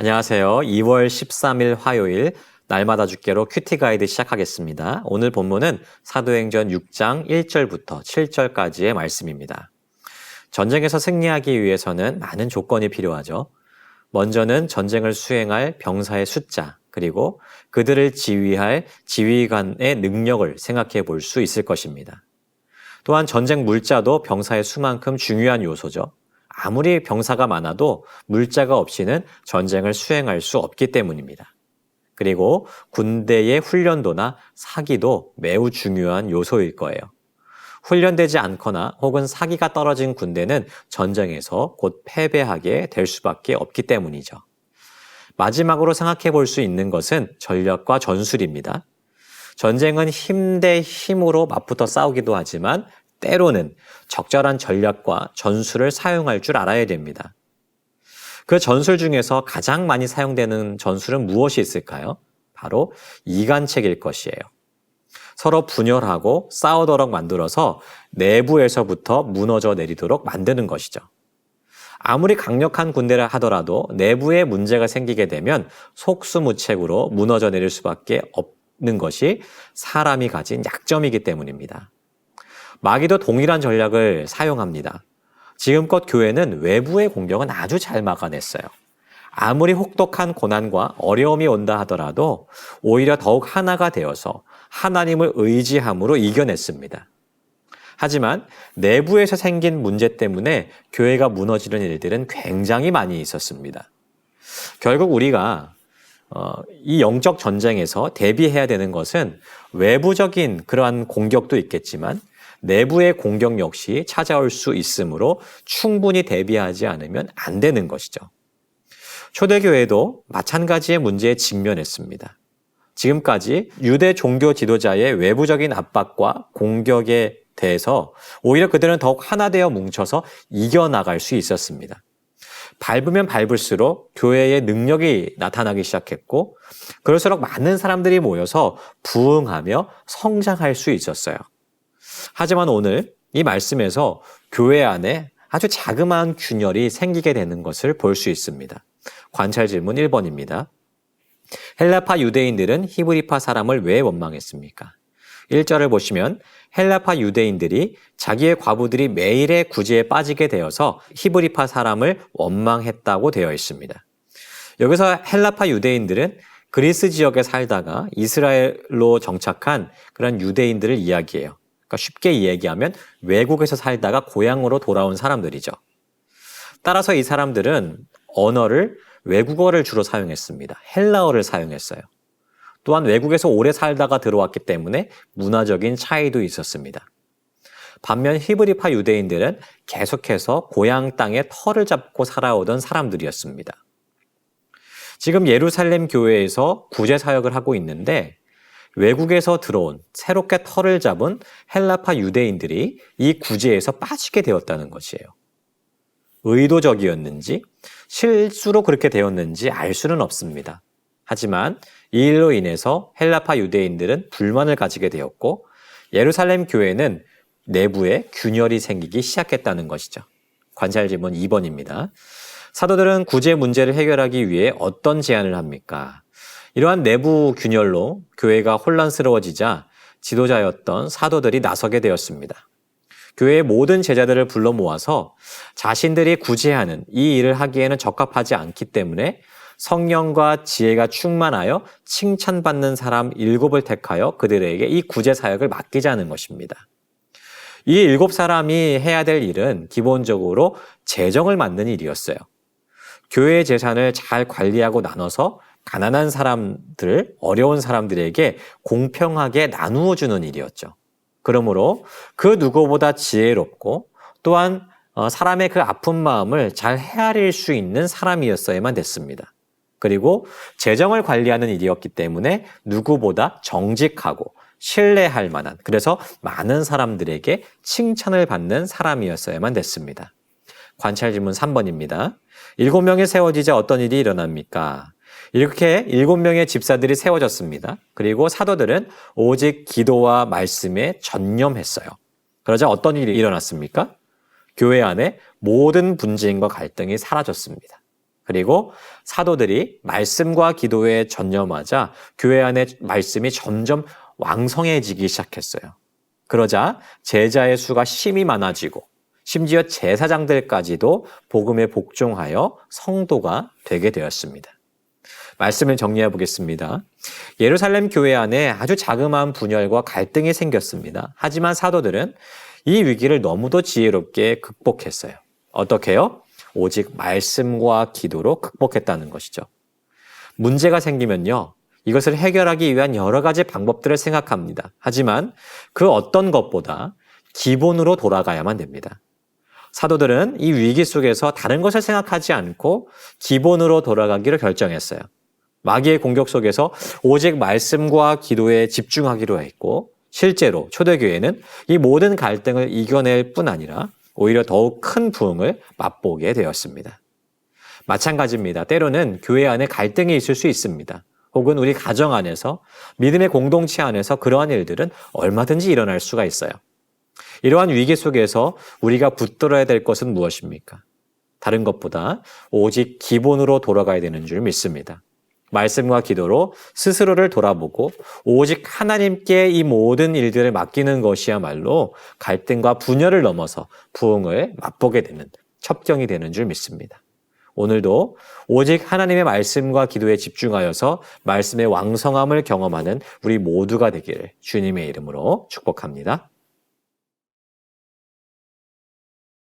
안녕하세요. 2월 13일 화요일 날마다 죽게로 큐티 가이드 시작하겠습니다. 오늘 본문은 사도행전 6장 1절부터 7절까지의 말씀입니다. 전쟁에서 승리하기 위해서는 많은 조건이 필요하죠. 먼저는 전쟁을 수행할 병사의 숫자, 그리고 그들을 지휘할 지휘관의 능력을 생각해 볼 수 있을 것입니다. 또한 전쟁 물자도 병사의 수만큼 중요한 요소죠. 아무리 병사가 많아도 물자가 없이는 전쟁을 수행할 수 없기 때문입니다. 그리고 군대의 훈련도나 사기도 매우 중요한 요소일 거예요. 훈련되지 않거나 혹은 사기가 떨어진 군대는 전쟁에서 곧 패배하게 될 수밖에 없기 때문이죠. 마지막으로 생각해 볼 수 있는 것은 전략과 전술입니다. 전쟁은 힘 대 힘으로 맞붙어 싸우기도 하지만 때로는 적절한 전략과 전술을 사용할 줄 알아야 됩니다. 그 전술 중에서 가장 많이 사용되는 전술은 무엇이 있을까요? 바로 이간책일 것이에요. 서로 분열하고 싸우도록 만들어서 내부에서부터 무너져 내리도록 만드는 것이죠. 아무리 강력한 군대를 하더라도 내부에 문제가 생기게 되면 속수무책으로 무너져 내릴 수밖에 없는 것이 사람이 가진 약점이기 때문입니다. 마귀도 동일한 전략을 사용합니다. 지금껏 교회는 외부의 공격은 아주 잘 막아냈어요. 아무리 혹독한 고난과 어려움이 온다 하더라도 오히려 더욱 하나가 되어서 하나님을 의지함으로 이겨냈습니다. 하지만 내부에서 생긴 문제 때문에 교회가 무너지는 일들은 굉장히 많이 있었습니다. 결국 우리가 이 영적 전쟁에서 대비해야 되는 것은 외부적인 그러한 공격도 있겠지만 내부의 공격 역시 찾아올 수 있으므로 충분히 대비하지 않으면 안 되는 것이죠. 초대교회도 마찬가지의 문제에 직면했습니다. 지금까지 유대 종교 지도자의 외부적인 압박과 공격에 대해서 오히려 그들은 더욱 하나 되어 뭉쳐서 이겨나갈 수 있었습니다. 밟으면 밟을수록 교회의 능력이 나타나기 시작했고 그럴수록 많은 사람들이 모여서 부흥하며 성장할 수 있었어요. 하지만 오늘 이 말씀에서 교회 안에 아주 자그마한 균열이 생기게 되는 것을 볼 수 있습니다. 관찰 질문 1번입니다. 헬라파 유대인들은 히브리파 사람을 왜 원망했습니까? 1절을 보시면 헬라파 유대인들이 자기의 과부들이 매일의 구제에 빠지게 되어서 히브리파 사람을 원망했다고 되어 있습니다. 여기서 헬라파 유대인들은 그리스 지역에 살다가 이스라엘로 정착한 그런 유대인들을 이야기해요. 그러니까 쉽게 이야기하면 외국에서 살다가 고향으로 돌아온 사람들이죠. 따라서 이 사람들은 언어를 외국어를 주로 사용했습니다. 헬라어를 사용했어요. 또한 외국에서 오래 살다가 들어왔기 때문에 문화적인 차이도 있었습니다. 반면 히브리파 유대인들은 계속해서 고향 땅에 터를 잡고 살아오던 사람들이었습니다. 지금 예루살렘 교회에서 구제 사역을 하고 있는데 외국에서 들어온 새롭게 터를 잡은 헬라파 유대인들이 이 구제에서 빠지게 되었다는 것이에요. 의도적이었는지 실수로 그렇게 되었는지 알 수는 없습니다. 하지만 이 일로 인해서 헬라파 유대인들은 불만을 가지게 되었고 예루살렘 교회는 내부에 균열이 생기기 시작했다는 것이죠. 관찰 질문 2번입니다. 사도들은 구제 문제를 해결하기 위해 어떤 제안을 합니까? 이러한 내부 균열로 교회가 혼란스러워지자 지도자였던 사도들이 나서게 되었습니다. 교회의 모든 제자들을 불러 모아서 자신들이 구제하는 이 일을 하기에는 적합하지 않기 때문에 성령과 지혜가 충만하여 칭찬받는 사람 7을 택하여 그들에게 이 구제 사역을 맡기자는 것입니다. 이 7사람이 해야 될 일은 기본적으로 재정을 맡는 일이었어요. 교회의 재산을 잘 관리하고 나눠서 가난한 사람들, 어려운 사람들에게 공평하게 나누어 주는 일이었죠. 그러므로 그 누구보다 지혜롭고 또한 사람의 그 아픈 마음을 잘 헤아릴 수 있는 사람이었어야만 됐습니다. 그리고 재정을 관리하는 일이었기 때문에 누구보다 정직하고 신뢰할 만한, 그래서 많은 사람들에게 칭찬을 받는 사람이었어야만 됐습니다. 관찰 질문 3번입니다. 7명이 세워지자 어떤 일이 일어납니까? 이렇게 7명의 집사들이 세워졌습니다. 그리고 사도들은 오직 기도와 말씀에 전념했어요. 그러자 어떤 일이 일어났습니까? 교회 안에 모든 분쟁과 갈등이 사라졌습니다. 그리고 사도들이 말씀과 기도에 전념하자 교회 안에 말씀이 점점 왕성해지기 시작했어요. 그러자 제자의 수가 심히 많아지고 심지어 제사장들까지도 복음에 복종하여 성도가 되게 되었습니다. 말씀을 정리해 보겠습니다. 예루살렘 교회 안에 아주 자그마한 분열과 갈등이 생겼습니다. 하지만 사도들은 이 위기를 너무도 지혜롭게 극복했어요. 어떻게요? 오직 말씀과 기도로 극복했다는 것이죠. 문제가 생기면요, 이것을 해결하기 위한 여러 가지 방법들을 생각합니다. 하지만 그 어떤 것보다 기본으로 돌아가야만 됩니다. 사도들은 이 위기 속에서 다른 것을 생각하지 않고 기본으로 돌아가기로 결정했어요. 마귀의 공격 속에서 오직 말씀과 기도에 집중하기로 했고, 실제로 초대교회는 이 모든 갈등을 이겨낼 뿐 아니라 오히려 더욱 큰 부흥을 맛보게 되었습니다. 마찬가지입니다. 때로는 교회 안에 갈등이 있을 수 있습니다. 혹은 우리 가정 안에서, 믿음의 공동체 안에서 그러한 일들은 얼마든지 일어날 수가 있어요. 이러한 위기 속에서 우리가 붙들어야 될 것은 무엇입니까? 다른 것보다 오직 기본으로 돌아가야 되는 줄 믿습니다. 말씀과 기도로 스스로를 돌아보고 오직 하나님께 이 모든 일들을 맡기는 것이야말로 갈등과 분열을 넘어서 부흥을 맛보게 되는 첩경이 되는 줄 믿습니다. 오늘도 오직 하나님의 말씀과 기도에 집중하여서 말씀의 왕성함을 경험하는 우리 모두가 되기를 주님의 이름으로 축복합니다.